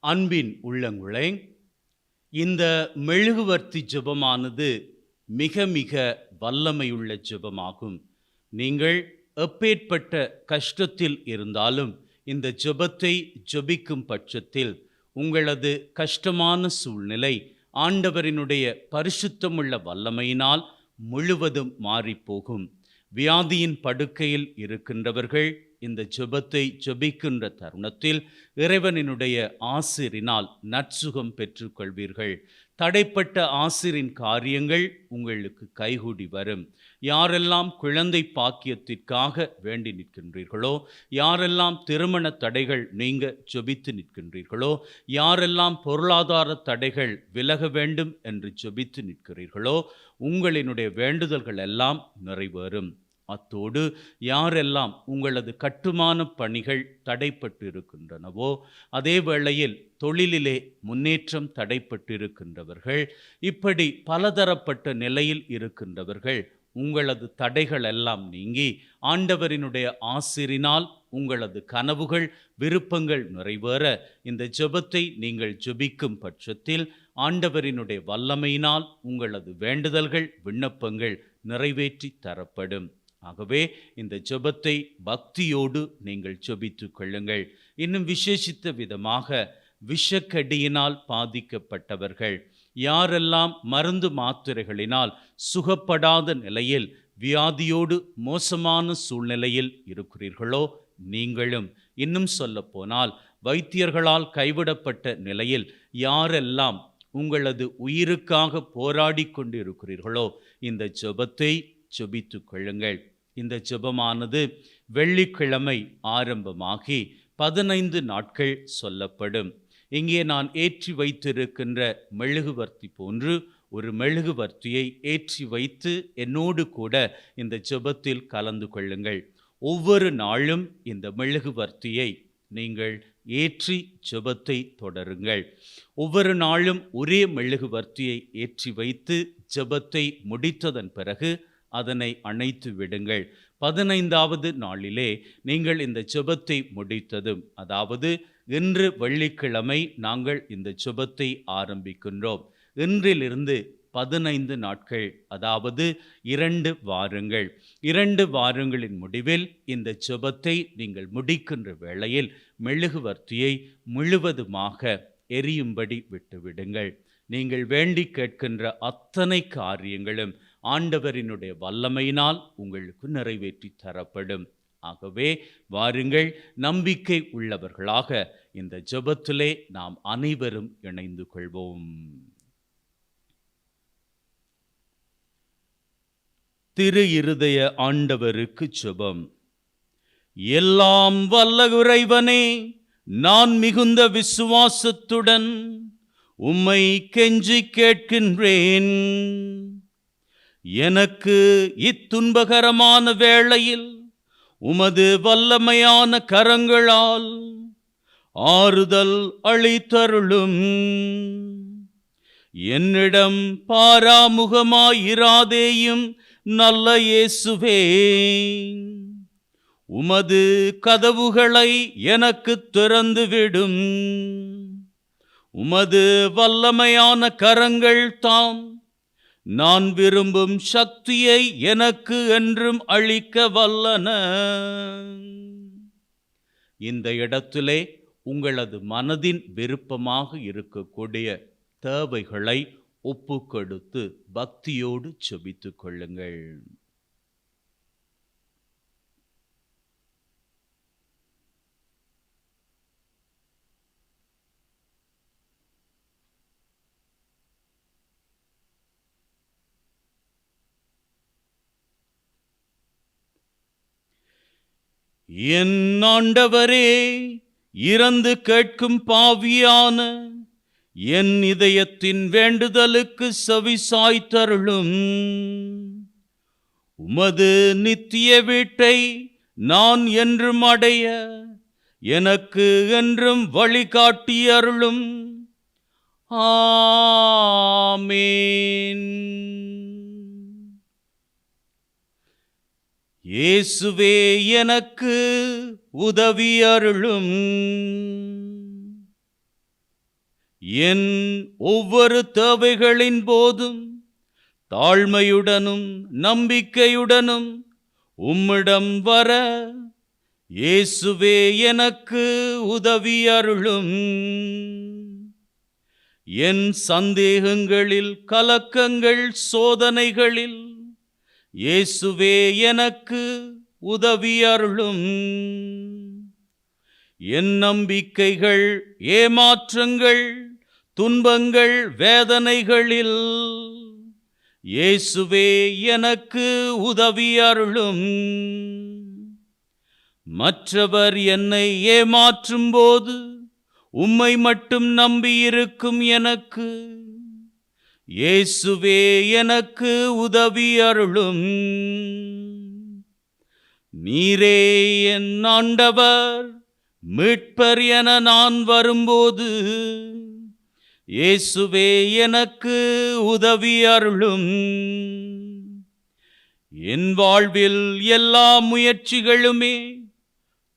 அன்பின் உள்ளங்களே, இந்த மெழுகுவர்த்தி ஜெபமானது மிக மிக வல்லமையுள்ள ஜெபமாகும். நீங்கள் எப்பேற்பட்ட கஷ்டத்தில் இருந்தாலும் இந்த ஜெபத்தை ஜெபிக்கும் பட்சத்தில் உங்களது கஷ்டமான சூழ்நிலை ஆண்டவரினுடைய பரிசுத்தமுள்ள வல்லமையினால் முழுவதும் மாறிப்போகும். வியாதியின் படுக்கையில் இருக்கின்றவர்கள் இந்த ஜெபத்தை ஜெபிக்கின்ற தருணத்தில் இறைவனினுடைய ஆசிரினால் நற்சுகம் பெற்றுக்கொள்வீர்கள். தடைப்பட்ட ஆசிரின் காரியங்கள் உங்களுக்கு கைகூடி வரும். யாரெல்லாம் குழந்தை பாக்கியத்திற்காக வேண்டி நிற்கின்றீர்களோ, யாரெல்லாம் திருமண தடைகள் நீங்க ஜெபித்து நிற்கின்றீர்களோ, யாரெல்லாம் பொருளாதார தடைகள் விலக வேண்டும் என்று ஜெபித்து நிற்கிறீர்களோ, உங்களினுடைய வேண்டுதல்கள் எல்லாம் நிறைவேறும். அத்தோடு யாரெல்லாம் உங்களது கட்டுமான பணிகள் தடைப்பட்டு இருக்கின்றனவோ, அதே வேளையில் தொழிலிலே முன்னேற்றம் தடைப்பட்டு இருக்கின்றவர்கள், இப்படி பலதரப்பட்ட நிலையில் இருக்கின்றவர்கள், உங்களது தடைகள் எல்லாம் நீங்கி ஆண்டவரினுடைய ஆசிரினால் உங்களது கனவுகள் விருப்பங்கள் நிறைவேற இந்த ஜெபத்தை நீங்கள் ஜெபிக்கும் பட்சத்தில் ஆண்டவரினுடைய வல்லமையினால் உங்களது வேண்டுதல்கள் விண்ணப்பங்கள் நிறைவேற்றி தரப்படும். ஆகவே இந்த ஜெபத்தை பக்தியோடு நீங்கள் ஜெபித்துக் கொள்ளுங்கள். இன்னும் விசேஷித்த விதமாக விஷக்கடியினால் பாதிக்கப்பட்டவர்கள், யாரெல்லாம் மருந்து மாத்திரைகளினால் சுகப்படாத நிலையில் வியாதியோடு மோசமான சூழ்நிலையில் இருக்கிறீர்களோ, நீங்களும் இன்னும் சொல்லப்போனால் வைத்தியர்களால் கைவிடப்பட்ட நிலையில் யாரெல்லாம் உங்களது உயிருக்காக போராடி கொண்டு இருக்கிறீர்களோ, இந்த ஜெபத்தை ஜெபித்துக் கொள்ளுங்கள். இந்த ஜெபமானது வெள்ளிக்கிழமை ஆரம்பமாகி 15 நாட்கள் சொல்லப்படும். இங்கே நான் ஏற்றி வைத்திருக்கின்ற மெழுகுவர்த்தி போன்று ஒரு மெழுகுவர்த்தியை ஏற்றி வைத்து என்னோடு கூட இந்த ஜெபத்தில் கலந்து கொள்ளுங்கள். ஒவ்வொரு நாளும் இந்த மெழுகுவர்த்தியை நீங்கள் ஏற்றி ஜெபத்தை தொடருங்கள். ஒவ்வொரு நாளும் ஒரே மெழுகுவர்த்தியை ஏற்றி வைத்து ஜெபத்தை முடித்ததன் பிறகு அதனை அணைத்து விடுங்கள். 15வது நாளிலே நீங்கள் இந்த ஜெபத்தை முடித்ததும், அதாவது இன்று வெள்ளிக்கிழமை நாங்கள் இந்த ஜெபத்தை ஆரம்பிக்கின்றோம். இன்றிலிருந்து 15 நாட்கள், அதாவது 2 வாரங்கள். 2 வாரங்களின் முடிவில் இந்த ஜெபத்தை நீங்கள் முடிக்கின்ற வேளையில் மெழுகுவர்த்தியை முழுவதுமாக எரியும்படி விட்டுவிடுங்கள். நீங்கள் வேண்டி கேட்கின்ற அத்தனை காரியங்களும் ஆண்டவரினுடைய வல்லமையினால் உங்களுக்கு நிறைவேற்றி தரப்படும். ஆகவே வாருங்கள், நம்பிக்கை உள்ளவர்களாக இந்த ஜெபத்திலே நாம் அனைவரும் இணைந்து கொள்வோம். திரு இருதய ஆண்டவருக்கு ஜெபம். எல்லாம் வல்ல இறைவனே, நான் மிகுந்த விசுவாசத்துடன் உம்மை கெஞ்சி கேட்கின்றேன். எனக்கு இத்துன்பகரமான வேளையில் உமது வல்லமையான கரங்களால் ஆறுதல் அளித்தருளும். என்னிடம் பாராமுகமாயிராதேயும் நல்ல இயேசுவே, உமது கதவுகளை எனக்கு திறந்துவிடும். உமது வல்லமையான கரங்கள் தாம் நான் விரும்பும் சக்தியை எனக்கு என்றும் அளிக்க வல்லன. இந்த இடத்திலே உங்களது மனதின் விருப்பமாக இருக்கக்கூடிய தேவைகளை ஒப்புக்கொடுத்து பக்தியோடு ஜெபித்துக் கொள்ளுங்கள். என் ஆண்டவரே, இறந்து கேட்கும் பாவியான என் இதயத்தின் வேண்டுதலுக்கு செவிசாய்த்தருளும். உமது நித்திய வீட்டை நான் என்றும் அடைய எனக்கு என்றும் வழிகாட்டி அருளும். ஆமேன். இயேசுவே, எனக்கு உதவி அருளும். என் ஒவ்வொரு தேவைகளின் போதும் தாழ்மையுடனும் நம்பிக்கையுடனும் உம்மிடம் வர இயேசுவே எனக்கு உதவி அருளும். என் சந்தேகங்களில், கலக்கங்கள், சோதனைகளில் இயேசுவே எனக்கு உதவி அருளும். என் நம்பிக்கைகள், ஏமாற்றங்கள், துன்பங்கள், வேதனைகளில் இயேசுவே எனக்கு உதவி அருளும். மற்றவர் என்னை ஏமாற்றும் போது உம்மை மட்டும் நம்பியிருக்கும் எனக்கு இயேசுவே எனக்கு உதவி அருளும். நீரே என் ஆண்டவர், மீட்பர் என நான் வரும்போது இயேசுவே எனக்கு உதவி அருளும். என் வாழ்வில் எல்லா முயற்சிகளுமே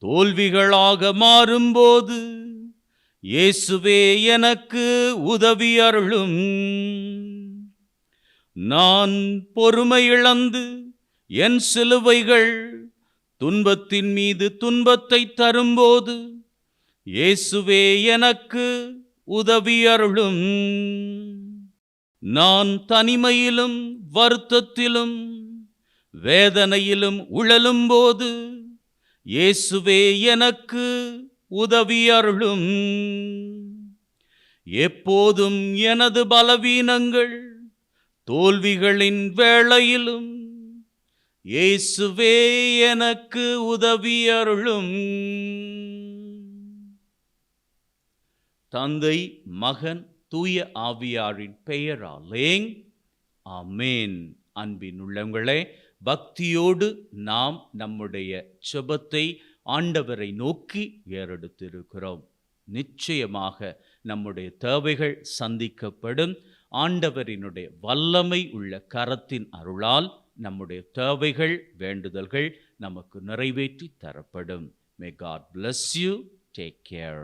தோல்விகளாக மாறும்போது இயேசுவே எனக்கு உதவி அருளும். நான் பொறுமை இழந்து என் சிலுவைகள் துன்பத்தின் மீது துன்பத்தை தரும்போது இயேசுவே எனக்கு உதவி அருளும். நான் தனிமையிலும் வருத்தத்திலும் வேதனையிலும் உழலும் போது இயேசுவே எனக்கு உதவி அருளும். எப்போதும் எனது பலவீனங்கள், தோல்விகளின் வேளையிலும் இயேசுவே எனக்கு உதவி அருளும். தந்தை, மகன், தூய ஆவியாரின் பெயராலே ஆமென். அன்பின் உள்ளங்களே, பக்தியோடு நாம் நம்முடைய ஜெபத்தை ஆண்டவரை நோக்கி ஏறெடுத்திருக்கிறோம். நிச்சயமாக நம்முடைய தேவைகள் சந்திக்கப்படும். ஆண்டவரினுடைய வல்லமை உள்ள கரத்தின் அருளால் நம்முடைய தேவைகள், வேண்டுதல்கள் நமக்கு நிறைவேற்றி தரப்படும். May God bless you. Take care.